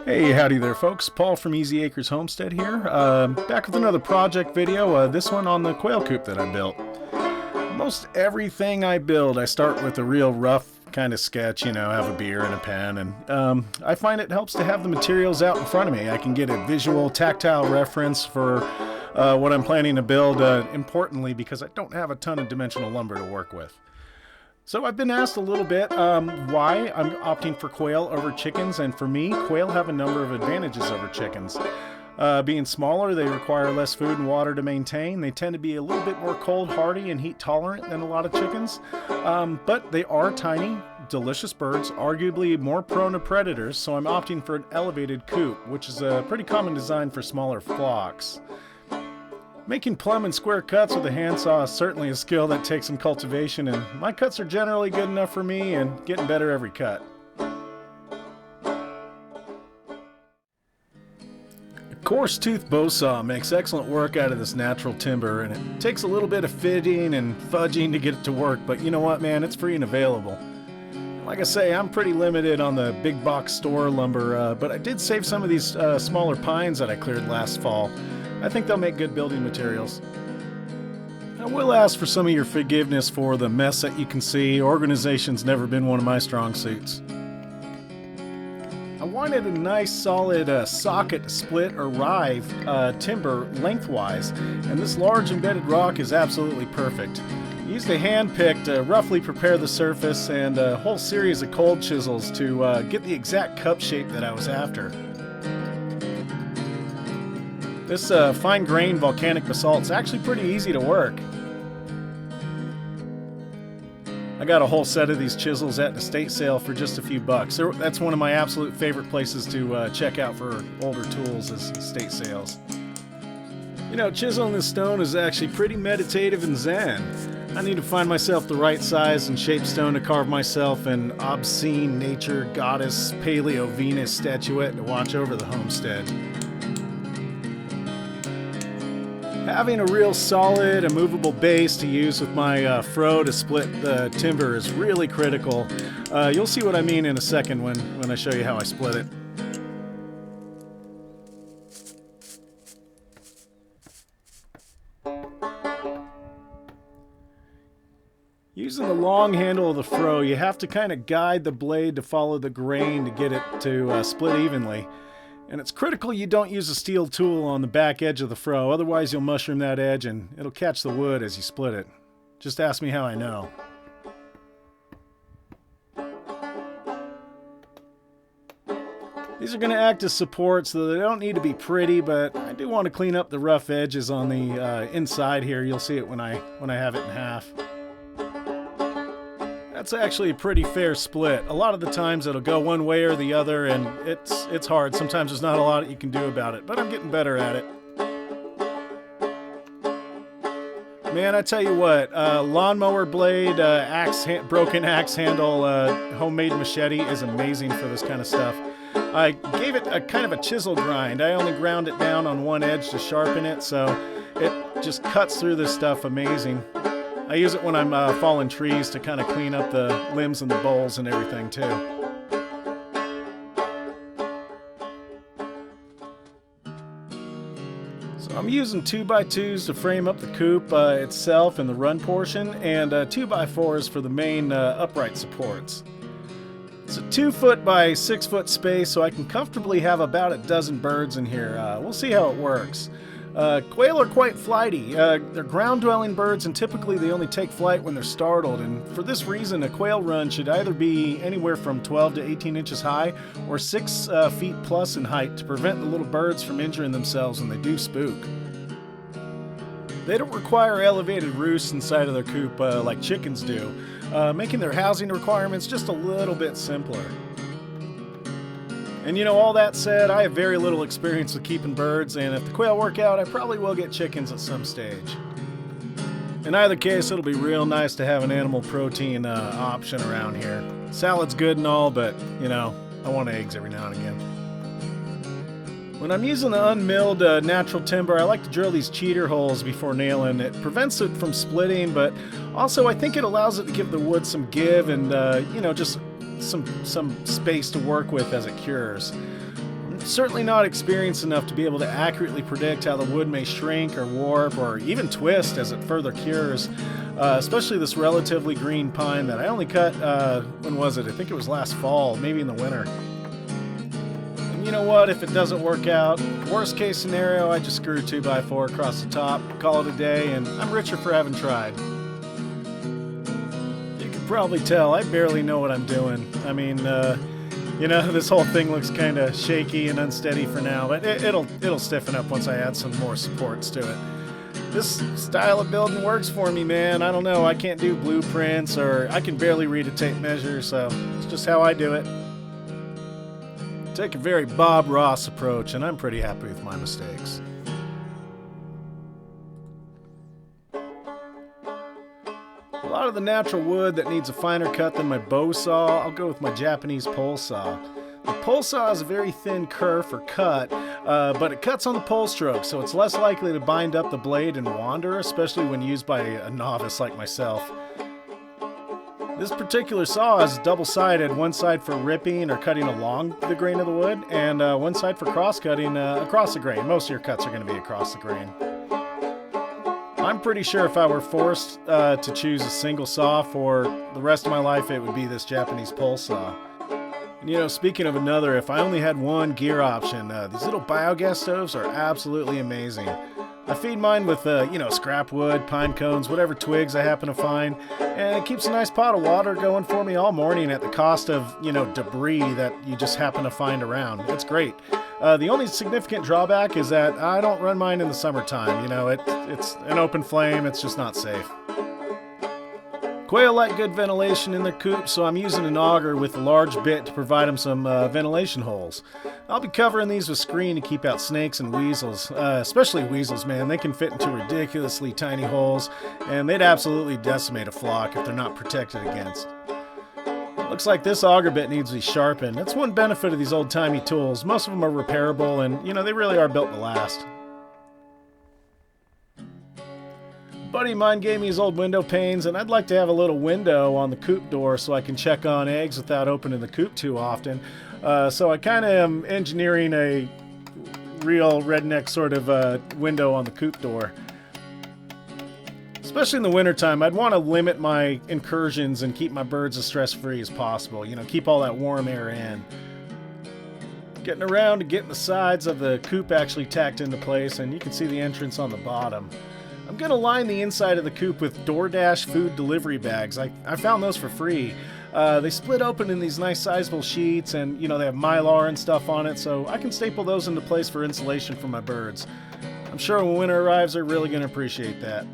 Hey, howdy there folks. Paul from Easy Acres Homestead here. Back with another project video, this one on the quail coop that I built. Most everything I build, I start with a real rough kind of sketch, have a beer and a pen, and I find it helps to have the materials out in front of me. I can get a visual, tactile reference for what I'm planning to build, importantly because I don't have a ton of dimensional lumber to work with. So I've been asked a little bit why I'm opting for quail over chickens, and for me, quail have a number of advantages over chickens. Being smaller, they require less food and water to maintain. They tend to be a little bit more cold hardy and heat tolerant than a lot of chickens, but they are tiny, delicious birds, arguably more prone to predators, so I'm opting for an elevated coop, which is a pretty common design for smaller flocks. Making plumb and square cuts with a handsaw is certainly a skill that takes some cultivation, and my cuts are generally good enough for me and getting better every cut. A coarse tooth bow saw makes excellent work out of this natural timber, and it takes a little bit of fitting and fudging to get it to work, but you know what, man, it's free and available. Like I say, I'm pretty limited on the big box store lumber, but I did save some of these smaller pines that I cleared last fall. I think they'll make good building materials. I will ask for some of your forgiveness for the mess that you can see. Organization's never been one of my strong suits. I wanted a nice solid socket split or rive timber lengthwise, and this large embedded rock is absolutely perfect. I used a hand pick to roughly prepare the surface and a whole series of cold chisels to get the exact cup shape that I was after. This fine-grained volcanic basalt is actually pretty easy to work. I got a whole set of these chisels at an estate sale for just a few bucks. That's one of my absolute favorite places to check out for older tools is estate sales. Chiseling this stone is actually pretty meditative and zen. I need to find myself the right size and shape stone to carve myself an obscene nature goddess Paleo Venus statuette to watch over the homestead. Having a real solid, immovable base to use with my fro to split the timber is really critical. You'll see what I mean in a second when I show you how I split it. Using the long handle of the fro, you have to kind of guide the blade to follow the grain to get it to split evenly. And it's critical you don't use a steel tool on the back edge of the fro, otherwise you'll mushroom that edge and it'll catch the wood as you split it. Just ask me how I know. These are going to act as supports, so they don't need to be pretty, but I do want to clean up the rough edges on the inside here. You'll see it when I have it in half. That's actually a pretty fair split. A lot of the times it'll go one way or the other, and it's hard. Sometimes there's not a lot you can do about it, but I'm getting better at it. Man, I tell you what, lawnmower blade, broken axe handle, homemade machete is amazing for this kind of stuff. I gave it a kind of a chisel grind. I only ground it down on one edge to sharpen it, so it just cuts through this stuff amazing. I use it when I'm falling trees to kind of clean up the limbs and the boles and everything too. So I'm using 2x2s to frame up the coop itself and the run portion, and 2x4s for the main upright supports. It's a 2-foot by 6-foot space, so I can comfortably have about a dozen birds in here. We'll see how it works. Quail are quite flighty. They're ground-dwelling birds, and typically they only take flight when they're startled, and for this reason a quail run should either be anywhere from 12 to 18 inches high or 6 feet plus in height to prevent the little birds from injuring themselves when they do spook. They don't require elevated roosts inside of their coop like chickens do, making their housing requirements just a little bit simpler. And all that said, I have very little experience with keeping birds, and if the quail work out, I probably will get chickens at some stage. In either case, it'll be real nice to have an animal protein option around here. Salad's good and all, but, I want eggs every now and again. When I'm using the unmilled natural timber, I like to drill these cheater holes before nailing. It prevents it from splitting, but also I think it allows it to give the wood some give and, just some space to work with as it cures. I'm certainly not experienced enough to be able to accurately predict how the wood may shrink or warp or even twist as it further cures, especially this relatively green pine that I only cut, when was it? I think it was last fall, maybe in the winter. And you know what, if it doesn't work out, worst case scenario, I just screw a 2x4 across the top, call it a day, and I'm richer for having tried. You can probably tell, I barely know what I'm doing. I mean, you know, this whole thing looks kind of shaky and unsteady for now, but it'll stiffen up once I add some more supports to it. This style of building works for me, man. I don't know, I can't do blueprints, or I can barely read a tape measure, so it's just how I do it. Take a very Bob Ross approach, and I'm pretty happy with my mistakes. A lot of the natural wood that needs a finer cut than my bow saw, I'll go with my Japanese pole saw. The pole saw is a very thin kerf or cut, but it cuts on the pole stroke, so it's less likely to bind up the blade and wander, especially when used by a novice like myself. This particular saw is double-sided, one side for ripping or cutting along the grain of the wood, and one side for cross-cutting across the grain. Most of your cuts are going to be across the grain. I'm pretty sure if I were forced to choose a single saw for the rest of my life, it would be this Japanese pole saw. And you know, speaking of another, if I only had one gear option, these little biogas stoves are absolutely amazing. I feed mine with, you know, scrap wood, pine cones, whatever twigs I happen to find, and it keeps a nice pot of water going for me all morning at the cost of, you know, debris that you just happen to find around. It's great. The only significant drawback is that I don't run mine in the summertime. You know, it's an open flame, it's just not safe. Quail like good ventilation in their coop, so I'm using an auger with a large bit to provide them some ventilation holes. I'll be covering these with screen to keep out snakes and weasels, especially weasels, man. They can fit into ridiculously tiny holes, and they'd absolutely decimate a flock if they're not protected against. Looks like this auger bit needs to be sharpened. That's one benefit of these old-timey tools. Most of them are repairable, and, you know, they really are built to last. A buddy of mine gave me his old window panes, and I'd like to have a little window on the coop door so I can check on eggs without opening the coop too often. So I kind of am engineering a real redneck sort of window on the coop door. Especially in the wintertime, I'd want to limit my incursions and keep my birds as stress-free as possible. You know, keep all that warm air in. Getting around to getting the sides of the coop actually tacked into place, and you can see the entrance on the bottom. I'm going to line the inside of the coop with DoorDash food delivery bags. I found those for free. They split open in these nice sizable sheets, and you know, they have Mylar and stuff on it, so I can staple those into place for insulation for my birds. I'm sure when winter arrives, they're really going to appreciate that.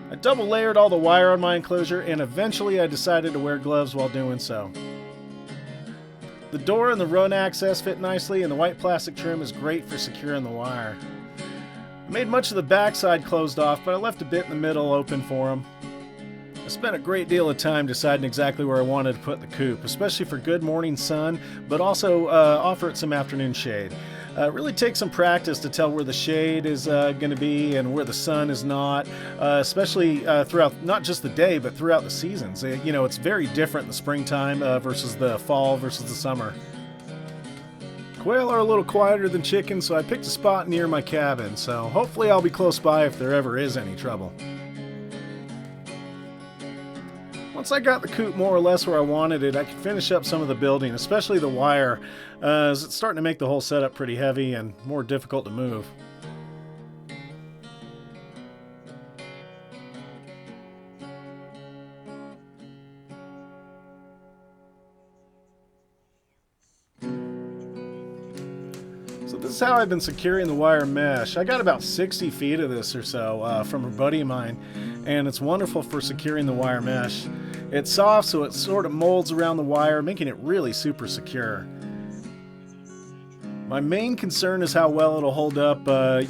I double layered all the wire on my enclosure, and eventually I decided to wear gloves while doing so. The door and the run access fit nicely, and the white plastic trim is great for securing the wire. I made much of the backside closed off, but I left a bit in the middle open for them. I spent a great deal of time deciding exactly where I wanted to put the coop, especially for good morning sun, but also offer it some afternoon shade. It really takes some practice to tell where the shade is going to be and where the sun is not, especially throughout not just the day, but throughout the seasons. You know, it's very different in the springtime versus the fall versus the summer. Quail are a little quieter than chickens, so I picked a spot near my cabin, so hopefully I'll be close by if there ever is any trouble. Once I got the coop more or less where I wanted it, I could finish up some of the building, especially the wire, as it's starting to make the whole setup pretty heavy and more difficult to move. So this is how I've been securing the wire mesh. I got about 60 feet of this or so from a buddy of mine, and it's wonderful for securing the wire mesh. It's soft, so it sort of molds around the wire, making it really super secure. My main concern is how well it'll hold up,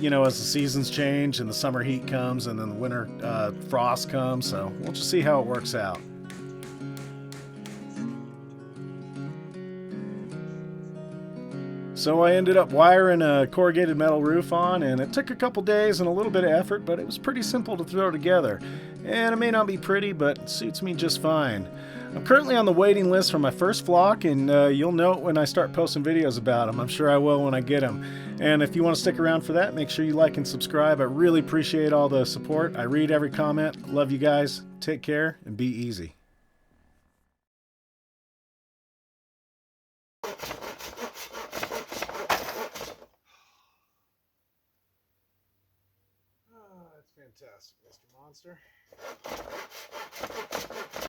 you know, as the seasons change and the summer heat comes and then the winter frost comes, so we'll just see how it works out. So I ended up wiring a corrugated metal roof on, and it took a couple days and a little bit of effort, but it was pretty simple to throw together. And it may not be pretty, but it suits me just fine. I'm currently on the waiting list for my first flock, and you'll know it when I start posting videos about them. I'm sure I will when I get them. And if you want to stick around for that, make sure you like and subscribe. I really appreciate all the support. I read every comment. Love you guys. Take care and be easy. Oh, that's fantastic, Mr. Monster.